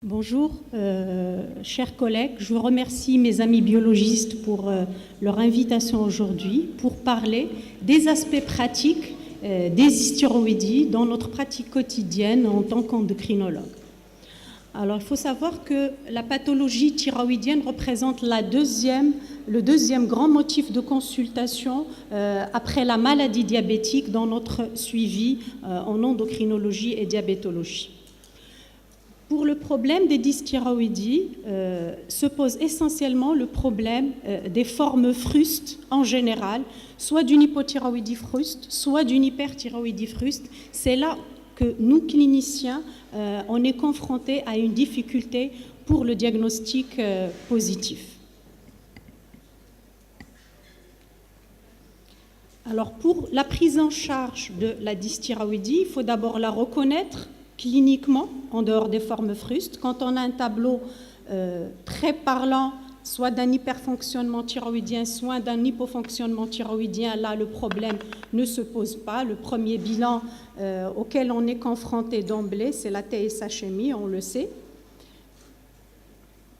Bonjour, chers collègues. Je vous remercie mes amis biologistes pour leur invitation aujourd'hui pour parler des aspects pratiques des hystéroïdies dans notre pratique quotidienne en tant qu'endocrinologue. Alors, il faut savoir que la pathologie thyroïdienne représente le deuxième grand motif de consultation après la maladie diabétique dans notre suivi en endocrinologie et diabétologie. Pour le problème des dysthyroïdies, se pose essentiellement le problème des formes frustes en général, soit d'une hypothyroïdie fruste, soit d'une hyperthyroïdie fruste. C'est là que nous, cliniciens, on est confrontés à une difficulté pour le diagnostic positif. Alors, pour la prise en charge de la dysthyroïdie, il faut d'abord la reconnaître cliniquement, en dehors des formes frustes. Quand on a un tableau très parlant, soit d'un hyperfonctionnement thyroïdien, soit d'un hypofonctionnement thyroïdien, là, le problème ne se pose pas. Le premier bilan auquel on est confronté d'emblée, c'est la TSHMI, on le sait.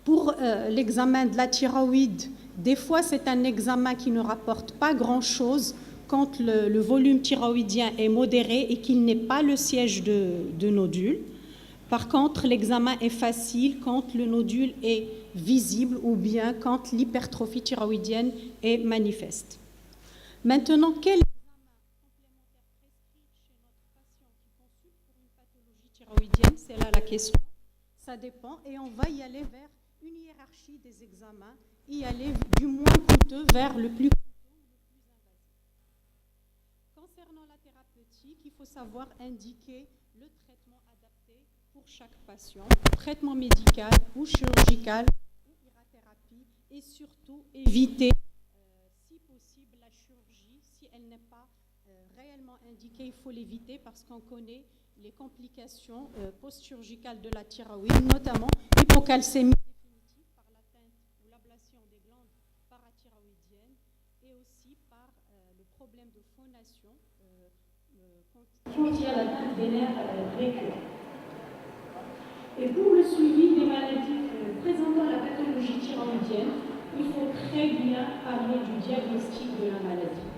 Pour l'examen de la thyroïde, des fois, c'est un examen qui ne rapporte pas grand-chose quand le volume thyroïdien est modéré et qu'il n'est pas le siège de nodule. Par contre, l'examen est facile quand le nodule est visible ou bien quand l'hypertrophie thyroïdienne est manifeste. Maintenant, quel examen complémentaire prescrit chez notre patient qui consulte pour une pathologie thyroïdienne? C'est là la question. Ça dépend et on va y aller vers une hiérarchie des examens, y aller du moins coûteux vers le plus Concernant la thérapeutique, il faut savoir indiquer le traitement adapté pour chaque patient, traitement médical ou chirurgical ou irathérapie, et surtout éviter, si possible, la chirurgie. Si elle n'est pas réellement indiquée, il faut l'éviter parce qu'on connaît les complications post-chirurgicales de la thyroïde, notamment l'hypocalcémie définitive par l'atteinte ou l'ablation des glandes parathyroïdiennes et aussi par le problème de phonation quand il y a l'atteinte des nerfs récurrents. Et pour le suivi des maladies présentant la pathologie thyroïdienne, il faut très bien parler du diagnostic de la maladie.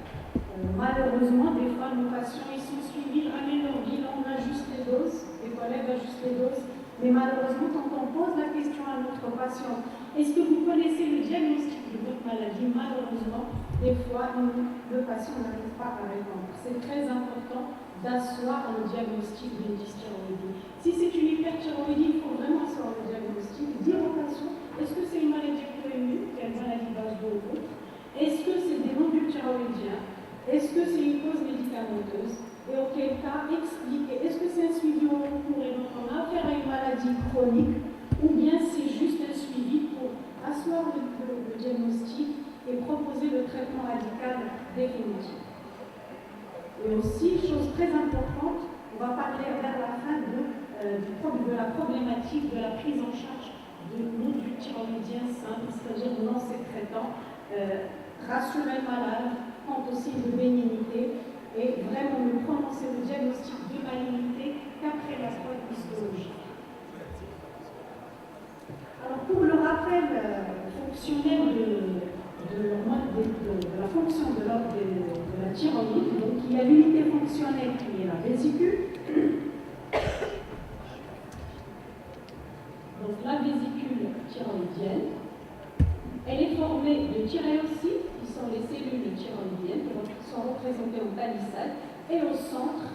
Malheureusement, des fois, nos patients ils sont suivis, ils ramènent leur bilan, on ajuste les doses, les collègues ajustent les doses, mais malheureusement, quand on pose la question à notre patient, est-ce que vous connaissez le diagnostic de votre maladie? Malheureusement, des fois, le patient n'arrive pas à répondre. C'est très important d'asseoir le diagnostic d'une dysthyroïdie. Si c'est une hyperthyroïdie, il faut vraiment asseoir le diagnostic, dire au patient, est-ce que c'est une maladie auto-immune, qui est une maladie base de ou autre? Est-ce que c'est des nodules thyroïdiens? Est-ce que c'est une cause médicamenteuse? Et auquel cas, expliquer, est-ce que c'est un suivi au long cours et donc on a affaire à une maladie chronique, ou bien c'est juste un suivi pour asseoir le diagnostic et proposer le traitement radical définitif. Et aussi, chose très importante, on va parler vers la fin de la problématique de la prise en charge de nodules thyroïdiens simples, c'est-à-dire non sécrétants, rassurer le malade, quant aussi de bénignité, et vraiment ne prononcer le diagnostic de malignité qu'après la preuve histologique. Alors pour le rappel fonctionnel de la fonction de la thyroïde, donc il y a l'unité fonctionnelle qui est la vésicule. Donc la vésicule thyroïdienne, elle est formée de thyréocytes, qui sont les cellules thyroïdiennes, qui sont représentées en palissade, et au centre,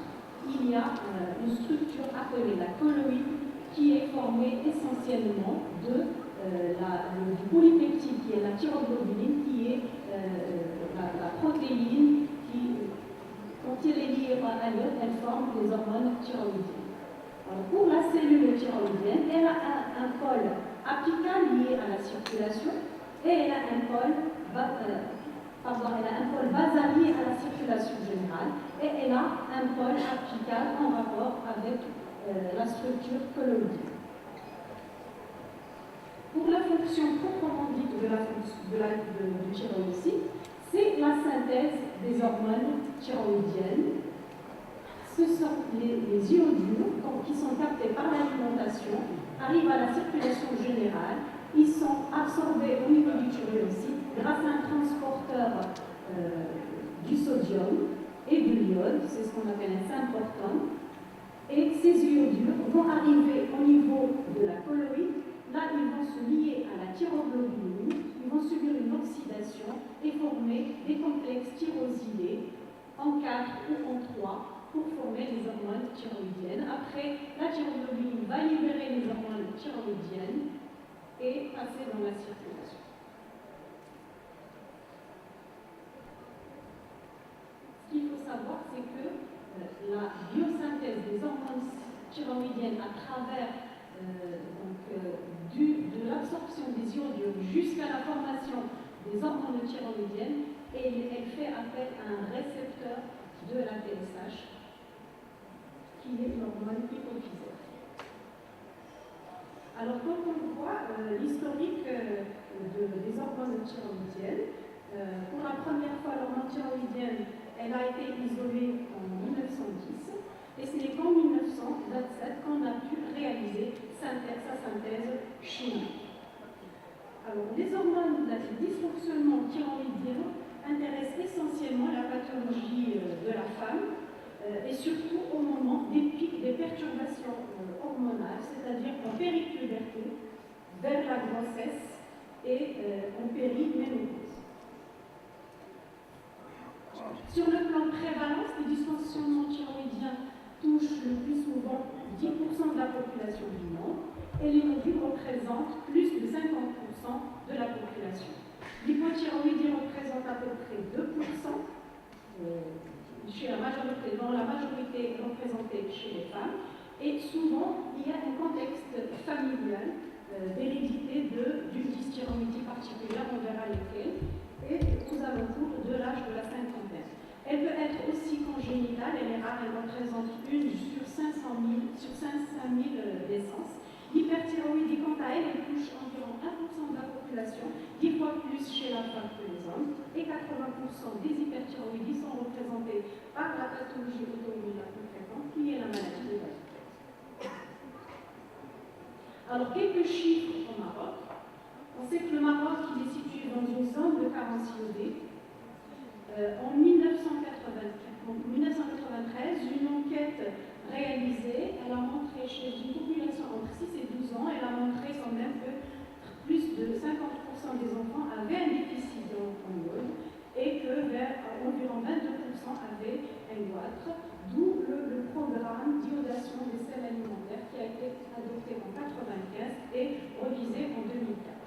il y a une structure appelée la colloïde, qui est formée essentiellement du polypeptide, qui est la thyroglobuline, qui est la protéine qui, quand elle est liée à l'iode, elle forme les hormones thyroïdiennes. Alors, pour la cellule thyroïdienne, elle a un pôle apical lié à la circulation et elle a un pôle basal lié à la circulation générale et elle a un pôle apical en rapport avec la structure colloïdienne. Pour la fonction proprement dite du thyroïde, c'est la synthèse des hormones thyroïdiennes. Ce sont les iodules qui sont captés par l'alimentation arrivent à la circulation générale, ils sont absorbés au niveau du thyroïdocyte grâce à un transporteur du sodium et de l'iode, c'est ce qu'on appelle un sympportone. Et ces iodures vont arriver au niveau de la colloïde. Là, ils vont se lier à la thyroglobuline, ils vont subir une oxydation et former des complexes thyrosilés en 4 ou en 3 pour former les hormones thyroïdiennes. Après, la thyroglobuline va libérer les hormones thyroïdiennes et passer dans la circulation. Ce qu'il faut savoir, c'est que la biosynthèse des hormones thyroïdiennes à travers de l'absorption des iodures jusqu'à la formation des hormones thyroïdiennes, elle fait appel à un récepteur de la TSH qui est l'hormone hypophysaire. Alors, comme on voit, l'historique des hormones thyroïdiennes, pour la première fois, l'hormone thyroïdienne, elle a été isolée en 1910, et ce n'est qu'en 1927 qu'on a pu réaliser sa synthèse chimique. Alors, les hormones, les dysfonctionnements thyroïdiens intéressent essentiellement la pathologie de la femme, et surtout au moment des pics des perturbations hormonales, c'est-à-dire en péripuberté, vers la grossesse et en périménopause. Sur le plan prévalence, les dysfonctionnements thyroïdiens touchent le plus souvent 10% de la population du monde et l'hémoglobine représente plus de 50% de la population. L'hypothyroïdie représente à peu près 2%. Dans la majorité représentée chez les femmes, et souvent il y a un contexte familial d'hérédité d'une dysthyroïdie particulière, on verra lesquelles, et aux alentours de l'âge de la cinquantaine. Elle peut être aussi congénitale, elle est rare, elle représente une sur 500 000 naissances. L'hyperthyroïdie, quant à elle, elle touche environ 1% de la population, 10 fois plus chez la femme que les hommes, et 80% des hyperthyroïdies sont représentés par la pathologie auto-immune la plus fréquente, qui est la maladie de Weill. Alors, quelques chiffres au Maroc. On sait que le Maroc, il est situé dans une zone de carence iodée. En 1993, une enquête réalisée, elle a montré chez une population entre 6 et 12 ans, elle a montré quand même que plus de 50% des enfants avaient un déficit en iode et que environ 22% avaient un goitre, d'où le programme d'iodation des sels alimentaires qui a été adopté en 1995 et revisé en 2004.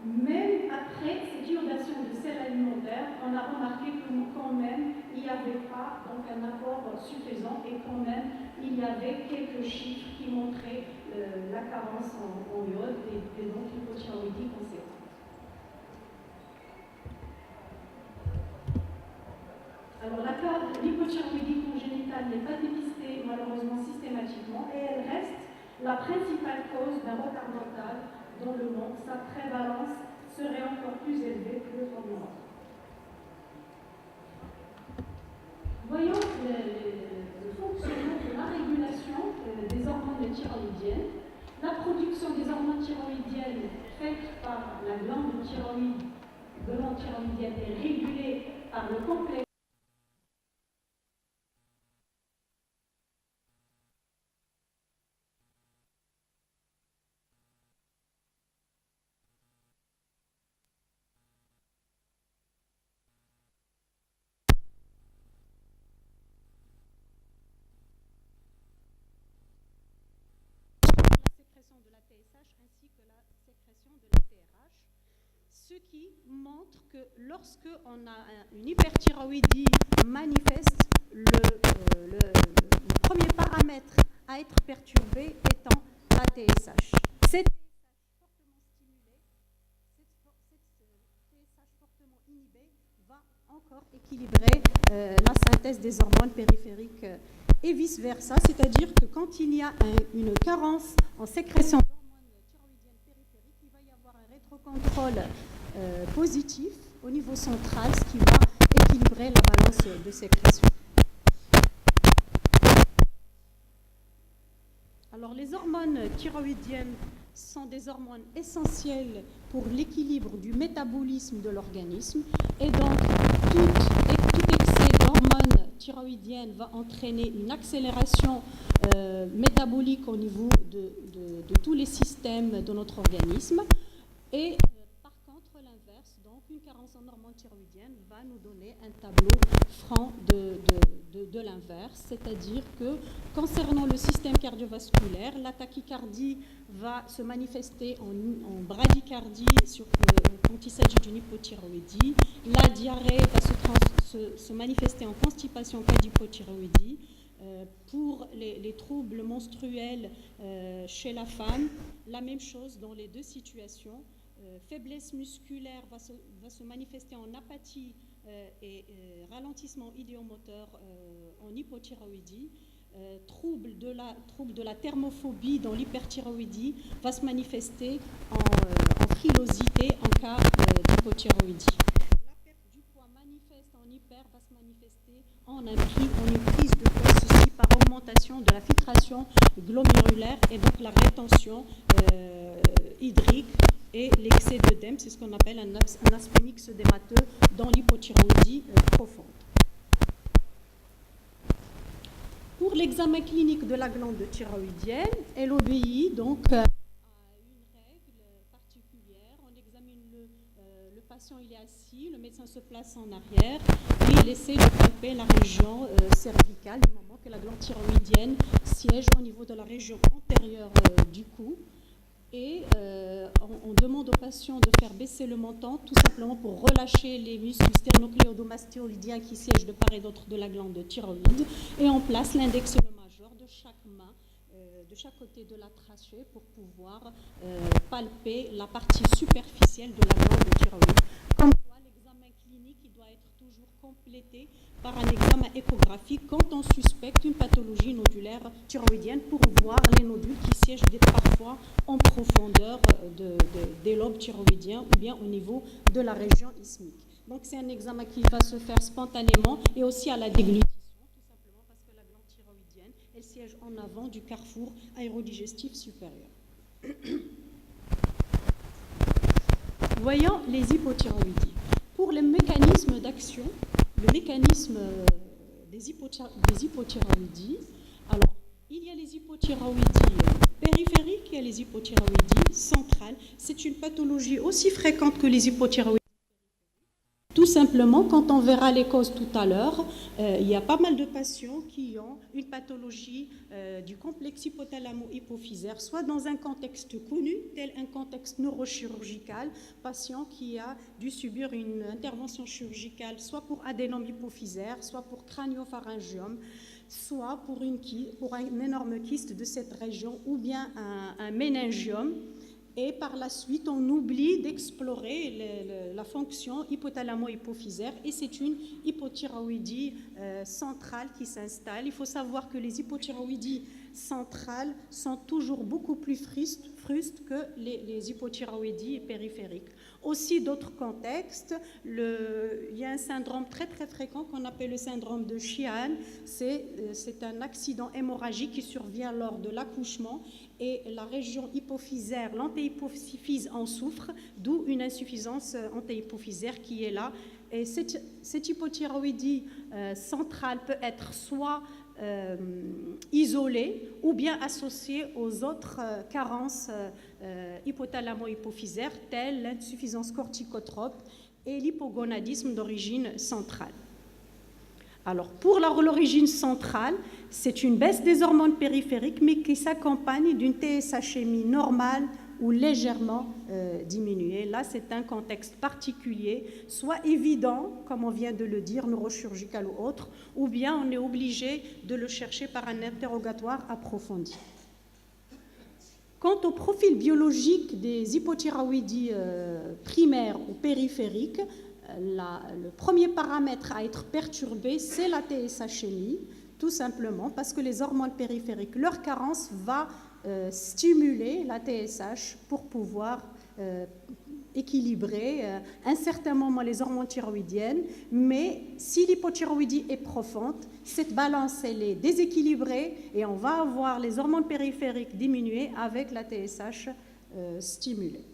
Même après cette iodation des sels alimentaires, on a remarqué que quand même, il n'y avait pas donc, un apport suffisant et quand même, il y avait quelques chiffres qui montraient la carence en iode et donc l'hypothyroïdie conséquente. Alors, l'hypothyroïdie congénitale n'est pas dépistée malheureusement systématiquement et elle reste la principale cause d'un retard mental dans le monde. Sa prévalence serait encore plus élevée que en Europe. Voyons le fonctionnement de la régulation des hormones thyroïdiennes. La production des hormones thyroïdiennes faite par la glande thyroïdienne est régulée par le complexe de la TSH ainsi que la sécrétion de la TRH, ce qui montre que lorsque on a une hyperthyroïdie manifeste, le premier paramètre à être perturbé étant la TSH. Cette TSH fortement stimulée, cette TSH fortement inhibée va encore équilibrer la synthèse des hormones périphériques et vice-versa, c'est-à-dire que quand il y a une carence en sécrétion d'hormones thyroïdiennes périphériques, il va y avoir un rétrocontrôle positif au niveau central, ce qui va équilibrer la balance de sécrétion. Alors, les hormones thyroïdiennes sont des hormones essentielles pour l'équilibre du métabolisme de l'organisme et donc tout excès d'hormones thyroïdiennes va entraîner une accélération métabolique au niveau de tous les systèmes de notre organisme et par contre l'inverse, donc une carence en hormones thyroïdiennes va nous donner un tableau franc de l'inverse, c'est-à-dire que concernant le système cardiovasculaire, la tachycardie va se manifester en bradycardie quand il s'agit d'une hypothyroïdie, la diarrhée va se manifester en constipation cas d'hypothyroïdie. Pour les troubles menstruels chez la femme, la même chose dans les deux situations. Faiblesse musculaire va se manifester en apathie et ralentissement idiomoteur en hypothyroïdie. Trouble de la thermophobie dans l'hyperthyroïdie va se manifester en frilosité en cas d'hypothyroïdie. La perte du poids manifeste en hyper va se manifester en une prise de poids, ceci par augmentation de la filtration glomérulaire et donc la rétention hydrique et l'excès d'œdème, c'est ce qu'on appelle un aspémix œdémateux dans l'hypothyroïdie profonde. Pour l'examen clinique de la glande thyroïdienne, elle obéit donc à une règle particulière. On examine le patient, il est assis, le médecin se place en arrière et il essaie de palper la région cervicale du moment que la glande thyroïdienne siège au niveau de la région antérieure du cou. Et on demande au patient de faire baisser le menton tout simplement pour relâcher les muscles sternocléodomastéolidiens qui siègent de part et d'autre de la glande thyroïde. Et on place l'index et le majeur de chaque main, de chaque côté de la trachée pour pouvoir palper la partie superficielle de la glande thyroïde. Comme quoi, l'examen clinique il doit être toujours complété par un examen échographique quand on suspecte une pathologie nodulaire thyroïdienne pour voir les nodules qui siègent parfois en profondeur des lobes thyroïdiens ou bien au niveau de la région isthmique. Donc c'est un examen qui va se faire spontanément et aussi à la déglutition, tout simplement parce que la glande thyroïdienne, elle siège en avant du carrefour aérodigestif supérieur. Voyons les hypothyroïdies. Pour les mécanismes d'action, le mécanisme des hypothyroïdies, alors il y a les hypothyroïdies périphériques, il y a les hypothyroïdies centrales. C'est une pathologie aussi fréquente que les hypothyroïdies. Tout simplement, quand on verra les causes tout à l'heure, il y a pas mal de patients qui ont une pathologie du complexe hypothalamo-hypophysaire, soit dans un contexte connu, tel un contexte neurochirurgical, patient qui a dû subir une intervention chirurgicale, soit pour adénome hypophysaire, soit pour crânio-pharyngiome, soit pour un énorme kyste de cette région, ou bien un méningiome. Et par la suite, on oublie d'explorer la fonction hypothalamo-hypophysaire et c'est une hypothyroïdie centrale qui s'installe. Il faut savoir que les hypothyroïdies centrales sont toujours beaucoup plus frustes que les hypothyroïdies périphériques. Aussi, d'autres contextes, il y a un syndrome très très fréquent qu'on appelle le syndrome de Sheehan. C'est un accident hémorragique qui survient lors de l'accouchement et la région hypophysaire, l'antéhypophyse en souffre, d'où une insuffisance antéhypophysaire qui est là. Et cette hypothyroïdie centrale peut être soit isolée ou bien associée aux autres carences hypothalamo-hypophysaires telles l'insuffisance corticotrope et l'hypogonadisme d'origine centrale. Alors, pour l'origine centrale, c'est une baisse des hormones périphériques, mais qui s'accompagne d'une TSHMie normale ou légèrement diminuée. Là, c'est un contexte particulier, soit évident, comme on vient de le dire, neurochirurgical ou autre, ou bien on est obligé de le chercher par un interrogatoire approfondi. Quant au profil biologique des hypothyroïdies primaires ou périphériques, le premier paramètre à être perturbé, c'est la TSHMie, tout simplement parce que les hormones périphériques, leur carence va stimuler la TSH pour pouvoir équilibrée, à un certain moment les hormones thyroïdiennes, mais si l'hypothyroïdie est profonde, cette balance elle est déséquilibrée et on va avoir les hormones périphériques diminuées avec la TSH stimulée.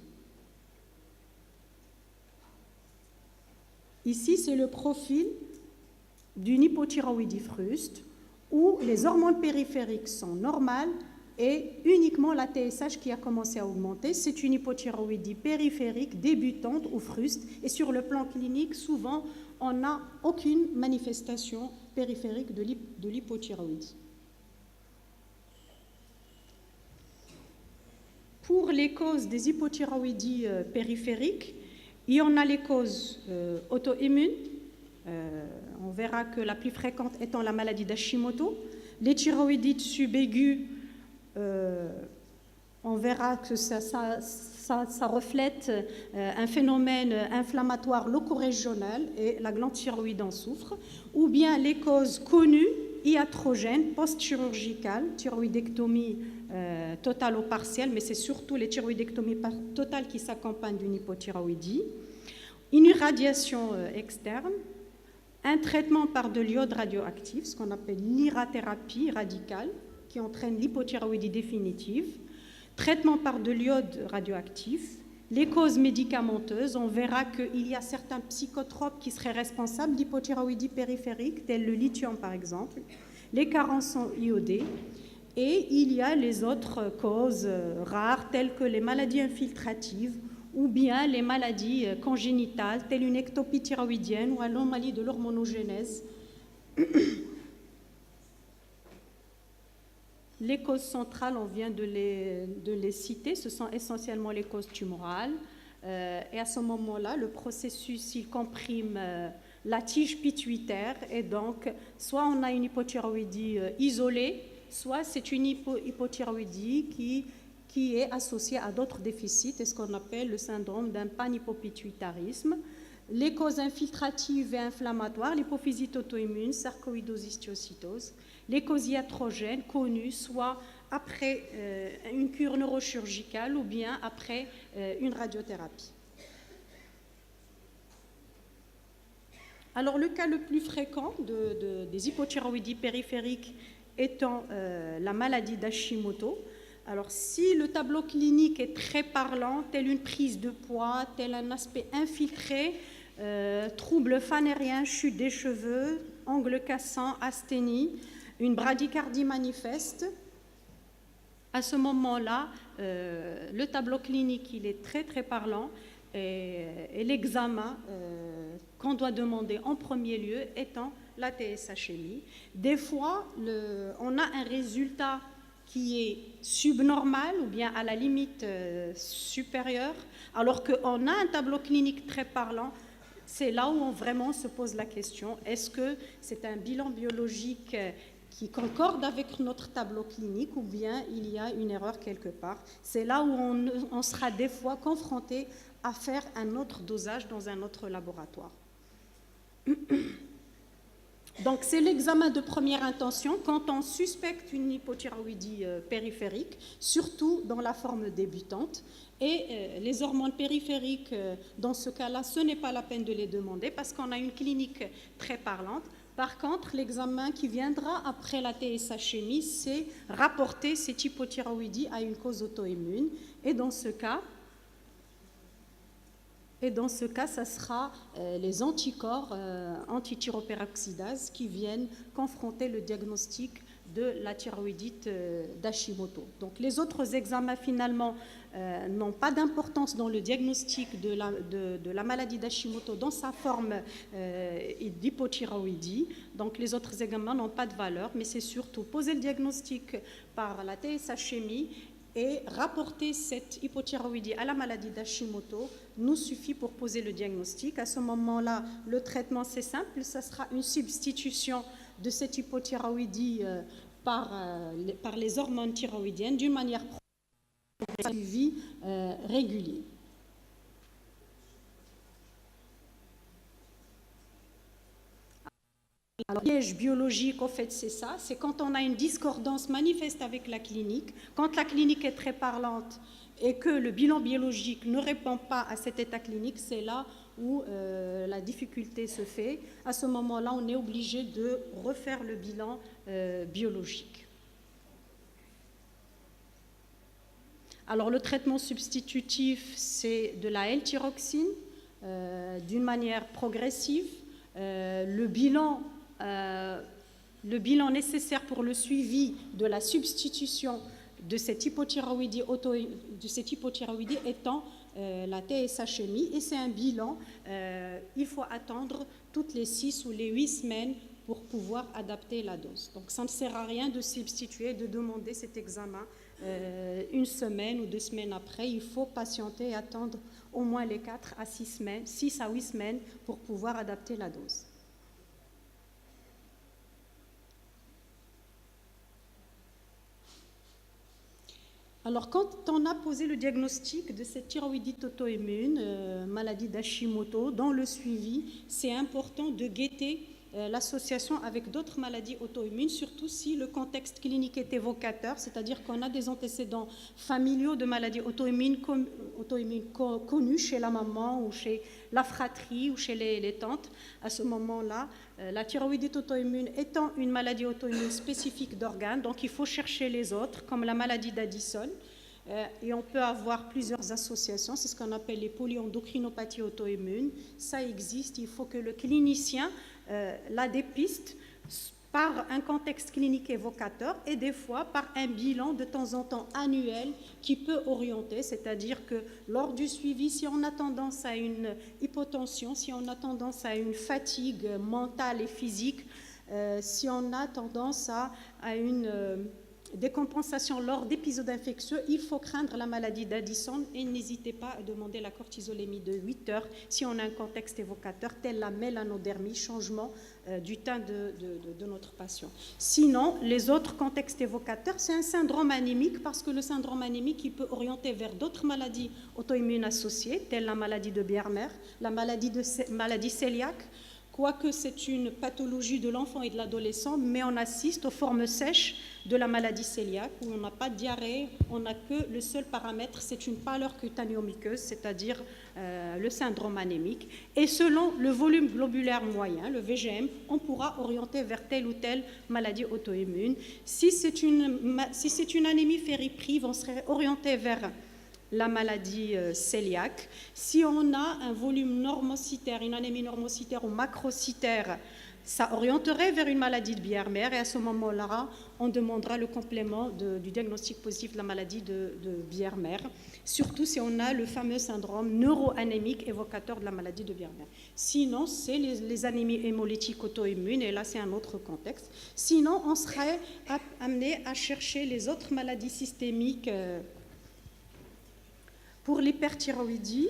Ici, c'est le profil d'une hypothyroïdie fruste où les hormones périphériques sont normales et uniquement la TSH qui a commencé à augmenter. C'est une hypothyroïdie périphérique débutante ou fruste et sur le plan clinique, souvent, on n'a aucune manifestation périphérique de l'hypothyroïdie. Pour les causes des hypothyroïdies périphériques, il y en a les causes auto-immunes. On verra que la plus fréquente étant la maladie d'Hashimoto. Les thyroïdites subaiguës, on verra que ça reflète un phénomène inflammatoire locorégional et la glande thyroïde en souffre. Ou bien les causes connues, iatrogènes, post-chirurgicales, thyroïdectomie totale ou partielle, mais c'est surtout les thyroïdectomies totales qui s'accompagnent d'une hypothyroïdie. Une irradiation externe, un traitement par de l'iode radioactif, ce qu'on appelle l'irathérapie radicale, qui entraîne l'hypothyroïdie définitive, traitement par de l'iode radioactif, les causes médicamenteuses, on verra qu'il y a certains psychotropes qui seraient responsables d'hypothyroïdie périphérique, tels le lithium par exemple, les carences en iodé, et il y a les autres causes rares, telles que les maladies infiltratives, ou bien les maladies congénitales, telles une ectopie thyroïdienne ou anomalie de l'hormonogénèse. Les causes centrales, on vient de les citer, ce sont essentiellement les causes tumorales. Et à ce moment-là, le processus, il comprime la tige pituitaire, et donc, soit on a une hypothyroïdie isolée, soit c'est une hypothyroïdie qui est associée à d'autres déficits, et ce qu'on appelle le syndrome d'un panhypopituitarisme. Les causes infiltratives et inflammatoires, l'hypophysite auto-immune, sarcoïdose, histiocytose. Les causes iatrogènes connues, soit après une cure neurochirurgicale ou bien après une radiothérapie. Alors, le cas le plus fréquent des hypothyroïdies périphériques étant la maladie d'Hashimoto. Alors, si le tableau clinique est très parlant, tel une prise de poids, tel un aspect infiltré, troubles phanériens, chute des cheveux, ongles cassants, asthénie, une bradycardie manifeste, à ce moment-là, le tableau clinique il est très très parlant et l'examen qu'on doit demander en premier lieu étant la TSHMI. Des fois, on a un résultat qui est subnormal ou bien à la limite supérieure, alors qu'on a un tableau clinique très parlant. C'est là où on vraiment se pose la question, est-ce que c'est un bilan biologique qui concorde avec notre tableau clinique ou bien il y a une erreur quelque part? C'est là où on sera des fois confronté à faire un autre dosage dans un autre laboratoire. Donc, c'est l'examen de première intention quand on suspecte une hypothyroïdie périphérique, surtout dans la forme débutante. Et les hormones périphériques, dans ce cas-là, ce n'est pas la peine de les demander parce qu'on a une clinique très parlante. Par contre, l'examen qui viendra après la TSHMI, c'est rapporter cette hypothyroïdie à une cause auto-immune. Et dans ce cas, ça sera les anticorps antithyroperoxydase qui viennent confronter le diagnostic de la thyroïdite d'Hashimoto. Donc les autres examens finalement n'ont pas d'importance dans le diagnostic de la maladie d'Hashimoto dans sa forme d'hypothyroïdie. Donc les autres examens n'ont pas de valeur, mais c'est surtout poser le diagnostic par la TSHMI et rapporter cette hypothyroïdie à la maladie d'Hashimoto nous suffit pour poser le diagnostic. À ce moment-là, le traitement, c'est simple, ça sera une substitution de cette hypothyroïdie par les hormones thyroïdiennes d'une manière suivi régulier. Alors, le piège biologique, au fait, c'est ça, c'est quand on a une discordance manifeste avec la clinique, quand la clinique est très parlante, et que le bilan biologique ne répond pas à cet état clinique, c'est là où la difficulté se fait. À ce moment-là, on est obligé de refaire le bilan biologique. Alors, le traitement substitutif, c'est de la L-tyroxine d'une manière progressive. Le bilan nécessaire pour le suivi de la substitution de cette hypothyroïdie, étant la TSHMI, et c'est un bilan, il faut attendre toutes les 6 ou les 8 semaines pour pouvoir adapter la dose. Donc ça ne sert à rien de substituer, de demander cet examen 1 semaine ou 2 semaines après. Il faut patienter et attendre au moins les 4 à 6 semaines, 6 à 8 semaines pour pouvoir adapter la dose. Alors, quand on a posé le diagnostic de cette thyroïdite auto-immune, maladie d'Hashimoto, dans le suivi, c'est important de guetter l'association avec d'autres maladies auto-immunes, surtout si le contexte clinique est évocateur, c'est-à-dire qu'on a des antécédents familiaux de maladies auto-immunes connues chez la maman ou chez la fratrie ou chez les tantes. À ce moment-là, la thyroïdite auto-immune étant une maladie auto-immune spécifique d'organes, donc il faut chercher les autres, comme la maladie d'Addison. Et on peut avoir plusieurs associations, c'est ce qu'on appelle les polyendocrinopathies auto-immunes. Ça existe, il faut que le clinicien la dépiste par un contexte clinique évocateur et des fois par un bilan de temps en temps annuel qui peut orienter, c'est-à-dire que lors du suivi, si on a tendance à une hypotension, si on a tendance à une fatigue mentale et physique, si on a tendance à une décompensation lors d'épisodes infectieux, il faut craindre la maladie d'Addison et n'hésitez pas à demander la cortisolémie de 8 heures si on a un contexte évocateur tel la mélanodermie, changement du teint de notre patient. Sinon, les autres contextes évocateurs, c'est un syndrome anémique parce que le syndrome anémique, il peut orienter vers d'autres maladies auto-immunes associées, telles la maladie de Biermer, la maladie cœliaque. Quoique c'est une pathologie de l'enfant et de l'adolescent, mais on assiste aux formes sèches de la maladie cœliaque où on n'a pas de diarrhée, on n'a que le seul paramètre, c'est une pâleur cutanéo-muqueuse, c'est-à-dire le syndrome anémique. Et selon le volume globulaire moyen, le VGM, on pourra orienter vers telle ou telle maladie auto-immune. Si c'est une anémie ferriprive, on serait orienté vers la maladie cœliaque. Si on a un volume normocytaire, une anémie normocytaire ou macrocytaire, ça orienterait vers une maladie de Biermer et à ce moment-là, on demandera le complément du diagnostic positif de la maladie de Biermer, surtout si on a le fameux syndrome neuroanémique évocateur de la maladie de Biermer. Sinon, c'est les anémies hémolytiques auto-immunes et là, c'est un autre contexte. Sinon, on serait amené à chercher les autres maladies systémiques. Pour l'hyperthyroïdie,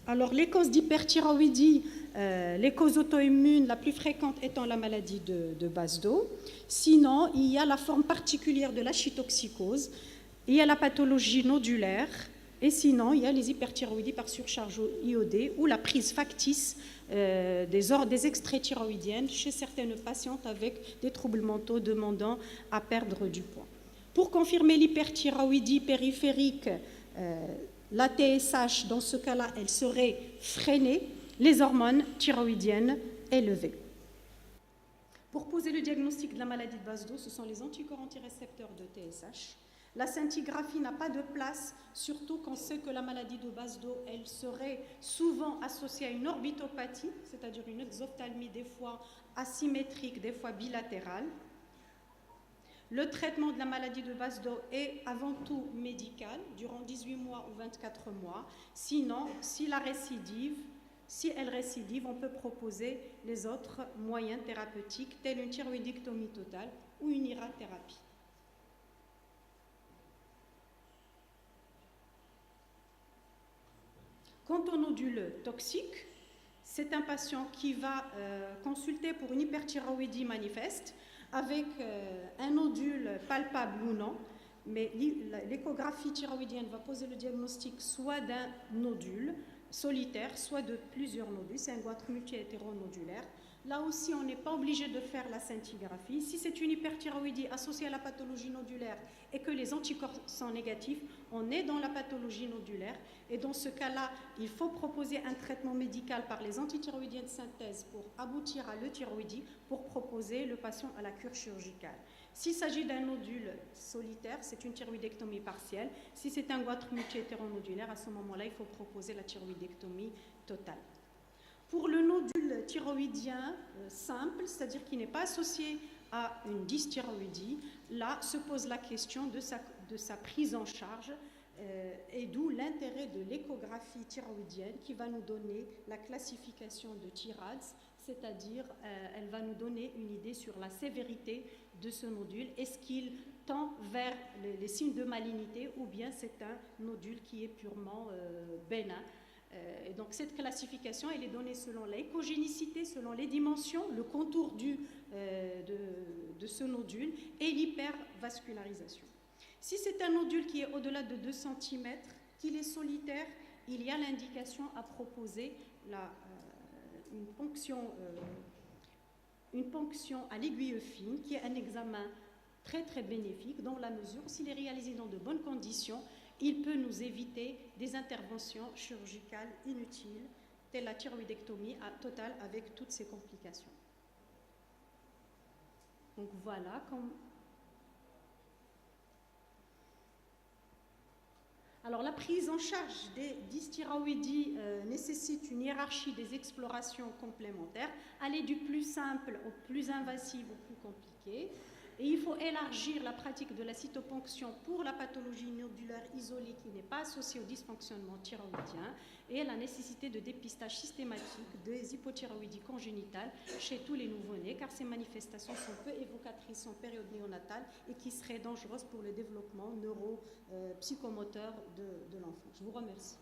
alors les causes d'hyperthyroïdie, les causes auto-immunes, la plus fréquente étant la maladie de Basedow. Sinon, il y a la forme particulière de la chytoxicose, il y a la pathologie nodulaire, et sinon, il y a les hyperthyroïdies par surcharge iodée ou la prise factice des extraits thyroïdiennes chez certaines patientes avec des troubles mentaux demandant à perdre du poids. Pour confirmer l'hyperthyroïdie périphérique, la TSH, dans ce cas-là, elle serait freinée, les hormones thyroïdiennes élevées. Pour poser le diagnostic de la maladie de Basedow, ce sont les anticorps antirécepteurs de TSH. La scintigraphie n'a pas de place, surtout quand on sait que la maladie de Basedow, elle serait souvent associée à une orbitopathie, c'est-à-dire une exophthalmie des fois asymétrique, des fois bilatérale. Le traitement de la maladie de Basedow est avant tout médical, durant 18 mois ou 24 mois. Sinon, si elle récidive, on peut proposer les autres moyens thérapeutiques, tels une thyroïdectomie totale ou une irathérapie. Quant aux nodules toxiques, c'est un patient qui va consulter pour une hyperthyroïdie manifeste, avec un nodule palpable ou non, mais l'échographie thyroïdienne va poser le diagnostic soit d'un nodule solitaire, soit de plusieurs nodules, c'est un goitre multi-hétéronodulaire. Là aussi, on n'est pas obligé de faire la scintigraphie. Si c'est une hyperthyroïdie associée à la pathologie nodulaire et que les anticorps sont négatifs, on est dans la pathologie nodulaire et dans ce cas-là, il faut proposer un traitement médical par les antithyroïdiens de synthèse pour aboutir à l'euthyroïdie, pour proposer le patient à la cure chirurgicale. S'il s'agit d'un nodule solitaire, c'est une thyroïdectomie partielle. Si c'est un goitre multi-hétéronodulaire, à ce moment-là, il faut proposer la thyroïdectomie totale. Pour le nodule thyroïdien simple, c'est-à-dire qui n'est pas associé à une dysthyroïdie, là se pose la question de sa prise en charge et d'où l'intérêt de l'échographie thyroïdienne qui va nous donner la classification de TIRADS, c'est-à-dire elle va nous donner une idée sur la sévérité de ce nodule. Est-ce qu'il tend vers les signes de malignité ou bien c'est un nodule qui est purement bénin. Et donc cette classification, elle est donnée selon l'échogénicité, selon les dimensions, le contour de ce nodule et l'hypervascularisation. Si c'est un nodule qui est au-delà de 2 cm, qu'il est solitaire, il y a l'indication à proposer une ponction à l'aiguille fine, qui est un examen très très bénéfique dans la mesure où s'il est réalisé dans de bonnes conditions, il peut nous éviter des interventions chirurgicales inutiles, telle la thyroïdectomie totale avec toutes ses complications. Donc voilà. Alors la prise en charge des dysthyroïdies nécessite une hiérarchie des explorations complémentaires, aller du plus simple au plus invasif au plus compliqué. Et il faut élargir la pratique de la cytoponction pour la pathologie nodulaire isolée qui n'est pas associée au dysfonctionnement thyroïdien et la nécessité de dépistage systématique des hypothyroïdies congénitales chez tous les nouveau-nés, car ces manifestations sont peu évocatrices en période néonatale et qui seraient dangereuses pour le développement neuropsychomoteur de l'enfant. Je vous remercie.